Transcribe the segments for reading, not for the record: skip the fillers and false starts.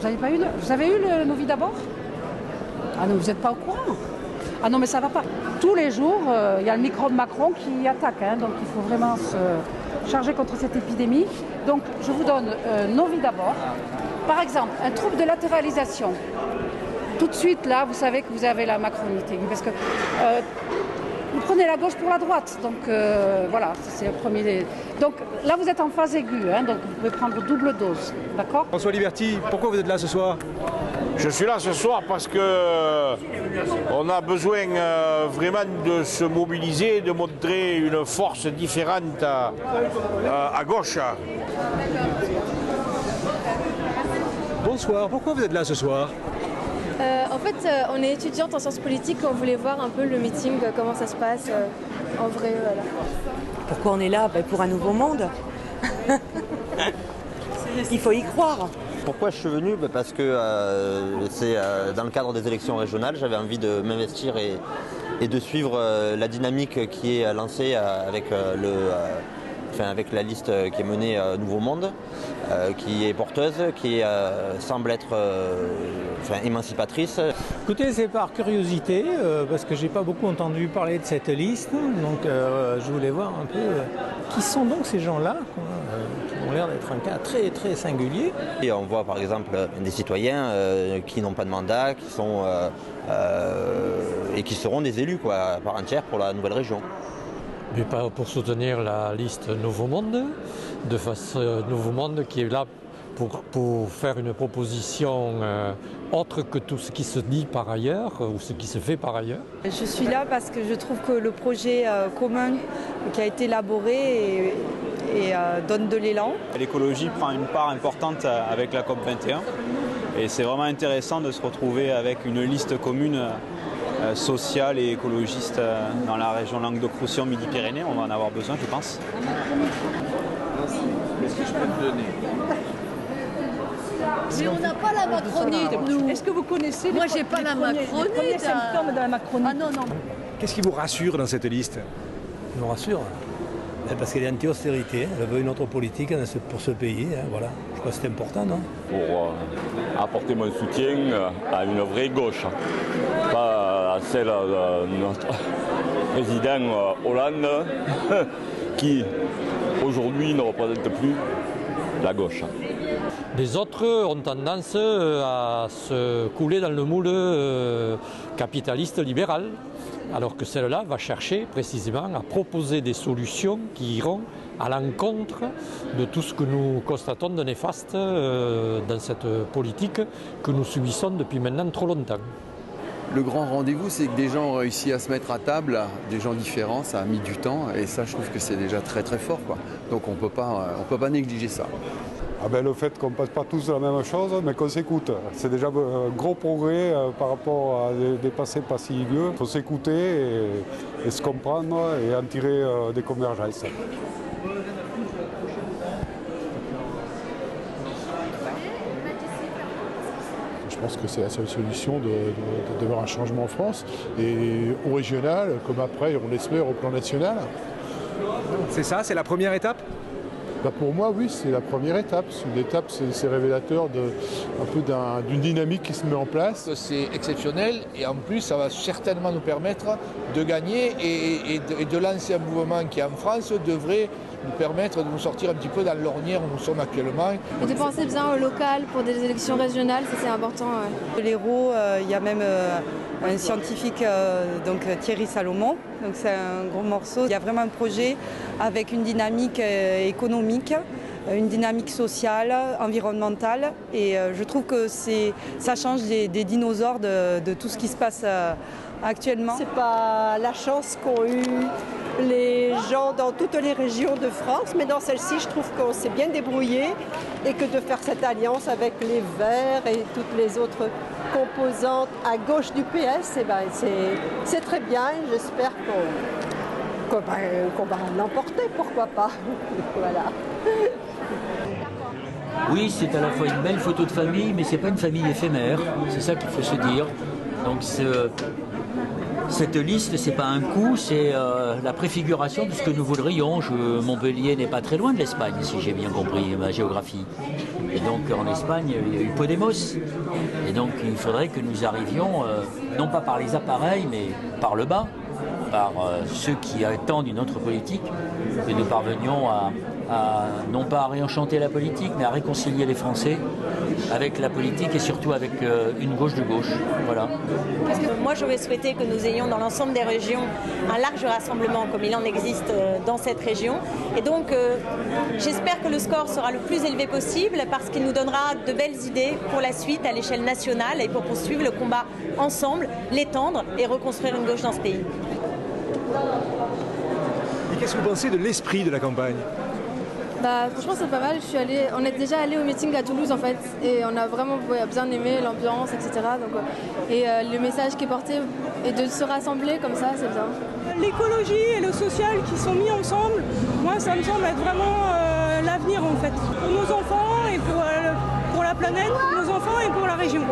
Vous avez eu le Novi d'abord? Ah non, vous n'êtes pas au courant? Ah non, mais ça ne va pas. Tous les jours, il y a le microbe Macron qui attaque, hein, donc il faut vraiment se charger contre cette épidémie. Donc je vous donne Novi d'abord. Par exemple, un trouble de latéralisation. Tout de suite, là, vous savez que vous avez la macronité. Parce que vous prenez la gauche pour la droite. Donc voilà, c'est le premier. Donc là, vous êtes en phase aiguë, hein, donc vous pouvez prendre double dose. D'accord? François Liberty, pourquoi vous êtes là ce soir? Je suis là ce soir parce que on a besoin vraiment de se mobiliser, de montrer une force différente à gauche. Bonsoir, pourquoi vous êtes là ce soir? En fait, on est étudiante en sciences politiques, on voulait voir un peu le meeting, comment ça se passe en vrai. Voilà. Pourquoi on est là? Pour un nouveau monde. Il faut y croire. Pourquoi je suis venu? Parce que c'est dans le cadre des élections régionales, j'avais envie de m'investir et de suivre la dynamique qui est lancée avec la liste qui est menée Nouveau Monde, qui est porteuse, qui semble être émancipatrice. Écoutez, c'est par curiosité, parce que j'ai pas beaucoup entendu parler de cette liste, donc je voulais voir un peu qui sont donc ces gens-là, qui ont l'air d'être un cas très très singulier. Et on voit par exemple des citoyens qui n'ont pas de mandat, qui sont et qui seront des élus à part entière pour la nouvelle région. Mais pas pour soutenir la liste Nouveau Monde, de face Nouveau Monde qui est là pour faire une proposition autre que tout ce qui se dit par ailleurs ou ce qui se fait par ailleurs. Je suis là parce que je trouve que le projet commun qui a été élaboré donne de l'élan. L'écologie prend une part importante avec la COP21 et c'est vraiment intéressant de se retrouver avec une liste commune sociale et écologiste dans la région Languedoc-Roussillon, Midi-Pyrénées. On va en avoir besoin, je pense. Qu'est-ce que je peux te donner? Mais on n'a pas la macronite, nous. Est-ce que vous connaissez Moi, j'ai pas la macronite. Les premiers symptômes de la macronite? Ah non, non. Qu'est-ce qui vous rassure dans cette liste? Je me rassure, parce qu'elle est anti-austérité, elle veut une autre politique pour ce pays, voilà. Je crois que c'est important, non? Pour apporter mon soutien à une vraie gauche, pas à celle de notre président Hollande, qui aujourd'hui ne représente plus la gauche. Les autres ont tendance à se couler dans le moule capitaliste libéral, alors que celle-là va chercher précisément à proposer des solutions qui iront à l'encontre de tout ce que nous constatons de néfaste dans cette politique que nous subissons depuis maintenant trop longtemps. Le grand rendez-vous, c'est que des gens ont réussi à se mettre à table, des gens différents, ça a mis du temps et ça, je trouve que c'est déjà très très fort, quoi. Donc on peut pas négliger ça. Le fait qu'on ne passe pas tous la même chose, mais qu'on s'écoute. C'est déjà un gros progrès par rapport à des passés pas si vieux. Il faut s'écouter et se comprendre et en tirer des convergences. Je pense que c'est la seule solution d'avoir un changement en France, et au régional, comme après, on l'espère, au plan national. C'est ça, c'est la première étape? Pour moi, oui, c'est la première étape. Une étape, c'est révélateur d'une dynamique qui se met en place. C'est exceptionnel et en plus, ça va certainement nous permettre de gagner et de lancer un mouvement qui, en France, devrait nous permettre de nous sortir un petit peu dans l'ornière où nous sommes actuellement. Et de penser bien au local pour des élections régionales, ça c'est important. L'Hérault, il y a même un scientifique, donc Thierry Salomon, donc c'est un gros morceau. Il y a vraiment un projet avec une dynamique économique, une dynamique sociale, environnementale, et je trouve que ça change des dinosaures de tout ce qui se passe actuellement. C'est pas la chance qu'ont eu les gens dans toutes les régions de France, mais dans celle-ci, je trouve qu'on s'est bien débrouillé et que de faire cette alliance avec les Verts et toutes les autres composantes à gauche du PS, c'est très bien et j'espère qu'on va l'emporter, pourquoi pas. Voilà. Oui, c'est à la fois une belle photo de famille, mais c'est pas une famille éphémère, c'est ça qu'il faut se dire. Donc Cette liste, c'est pas un coup, c'est la préfiguration de ce que nous voudrions. Montpellier n'est pas très loin de l'Espagne, si j'ai bien compris ma géographie. Et donc en Espagne, il y a eu Podemos. Et donc il faudrait que nous arrivions, non pas par les appareils, mais par le bas, par ceux qui attendent une autre politique, que nous parvenions à non pas à réenchanter la politique, mais à réconcilier les Français avec la politique et surtout avec une gauche de gauche. Voilà. Parce que moi, j'aurais souhaité que nous ayons dans l'ensemble des régions un large rassemblement, comme il en existe dans cette région. Et donc, j'espère que le score sera le plus élevé possible, parce qu'il nous donnera de belles idées pour la suite à l'échelle nationale et pour poursuivre le combat ensemble, l'étendre et reconstruire une gauche dans ce pays. Et qu'est-ce que vous pensez de l'esprit de la campagne ? Franchement, c'est pas mal. On est déjà allé au meeting à Toulouse en fait, et on a vraiment bien aimé l'ambiance, etc. Donc, le message qui est porté et de se rassembler comme ça, c'est bien. L'écologie et le social qui sont mis ensemble, moi, ça me semble être vraiment l'avenir en fait, pour nos enfants et pour la planète, pour nos enfants et pour la région.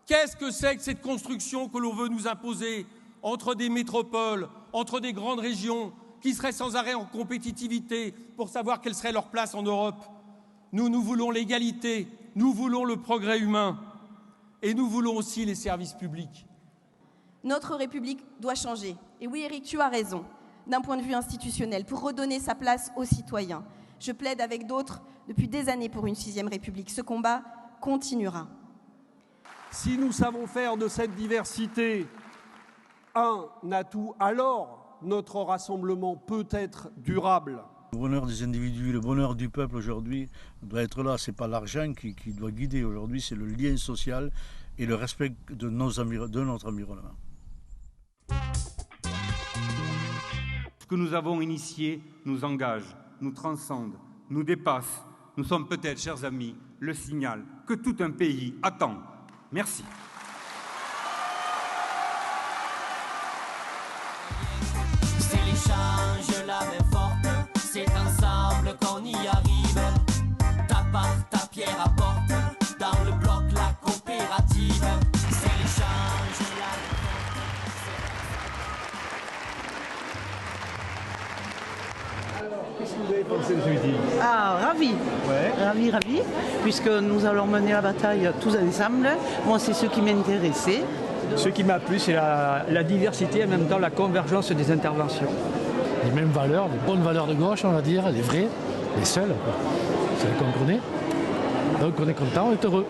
Qu'est-ce que c'est que cette construction que l'on veut nous imposer entre des métropoles, entre des grandes régions qui seraient sans arrêt en compétitivité pour savoir quelle serait leur place en Europe? Nous voulons l'égalité, nous voulons le progrès humain et nous voulons aussi les services publics. Notre République doit changer. Et oui, Éric, tu as raison, d'un point de vue institutionnel, pour redonner sa place aux citoyens. Je plaide avec d'autres depuis des années pour une 6e République. Ce combat continuera. Si nous savons faire de cette diversité un atout, alors notre rassemblement peut être durable. Le bonheur des individus, le bonheur du peuple aujourd'hui doit être là. Ce n'est pas l'argent qui doit guider aujourd'hui, c'est le lien social et le respect de notre environnement. Ce que nous avons initié nous engage, nous transcende, nous dépasse. Nous sommes peut-être, chers amis, le signal que tout un pays attend. Merci. C'est l'échange, la main forte, c'est ensemble qu'on y arrive. Ta part, ta pierre apporte, dans le bloc la coopérative. C'est l'échange, la main forte. Alors, qu'est-ce que vous avez pensé de ce meeting? Ravi. Ouais. Ravi, puisque nous allons mener la bataille tous ensemble. Moi, c'est ce qui m'intéressait. Ce qui m'a plu, c'est la diversité et en même temps la convergence des interventions. Les mêmes valeurs, les bonnes valeurs de gauche, on va dire, les vraies, les seules, celles qu'on connaît. Donc on est content, on est heureux.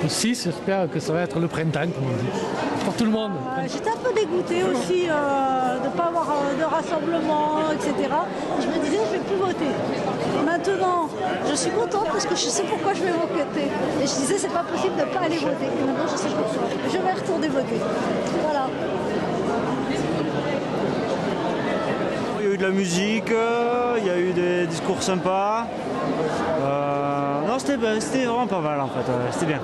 Aussi, j'espère que ça va être le printemps, comme on dit, pour tout le monde. J'étais un peu dégoûtée aussi de ne pas avoir de rassemblement, etc. Je me disais, je ne vais plus voter. Maintenant, je suis contente parce que je sais pourquoi je vais voter. Et je disais, c'est pas possible de ne pas aller voter. Et maintenant, je sais pourquoi. Je vais retourner voter. Voilà. Il y a eu de la musique, il y a eu des discours sympas. Non, c'était vraiment pas mal en fait, c'était bien.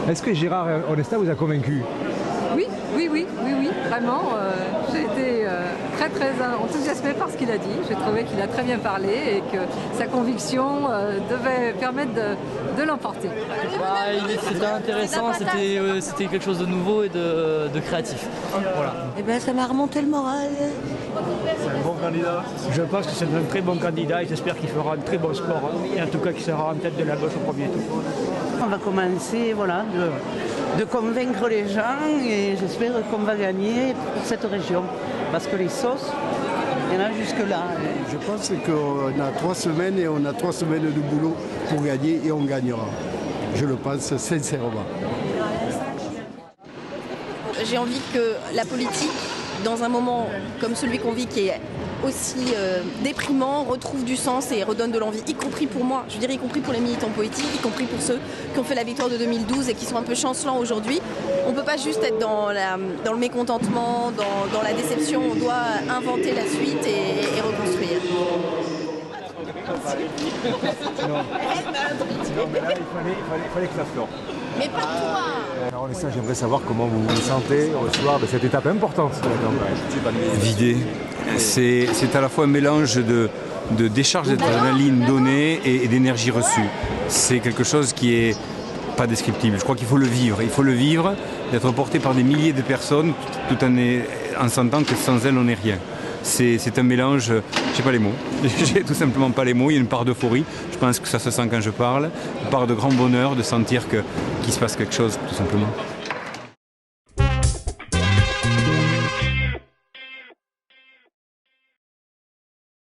Est-ce que Gérard Onesta vous a convaincu? Oui, vraiment. J'ai été très enthousiasimée par ce qu'il a dit. J'ai trouvé qu'il a très bien parlé et que sa conviction devait permettre de l'emporter. C'était intéressant, c'était quelque chose de nouveau et de créatif. Voilà. Eh bien, ça m'a remonté le moral. C'est un bon candidat? Je pense que c'est un très bon candidat et j'espère qu'il fera un très bon score. Et en tout cas qu'il sera en tête de la gauche au premier tour. On va commencer, voilà, de convaincre les gens et j'espère qu'on va gagner pour cette région. Parce que les sauces, il y en a jusque-là. Je pense qu'on a 3 semaines et on a 3 semaines de boulot pour gagner et on gagnera. Je le pense sincèrement. J'ai envie que la politique, dans un moment comme celui qu'on vit qui est aussi déprimant, retrouve du sens et redonne de l'envie, y compris pour moi, je dirais y compris pour les militants politiques, y compris pour ceux qui ont fait la victoire de 2012 et qui sont un peu chancelants aujourd'hui. On ne peut pas juste être dans le mécontentement, dans la déception, on doit inventer la suite et reconstruire. Non, mais là, il fallait que ça sorte. Mais pas toi. Alors, ça, j'aimerais savoir comment vous vous sentez au soir de cette étape importante de la campagne. Vidé. C'est à la fois un mélange de décharge d'adrénaline donnée et d'énergie reçue. C'est quelque chose qui est pas descriptible. Je crois qu'il faut le vivre. Il faut le vivre, d'être porté par des milliers de personnes tout en sentant que sans elles, on n'est rien. C'est un mélange, j'ai pas les mots, j'ai tout simplement pas les mots, il y a une part d'euphorie, je pense que ça se sent quand je parle, une part de grand bonheur de sentir qu'il se passe quelque chose tout simplement.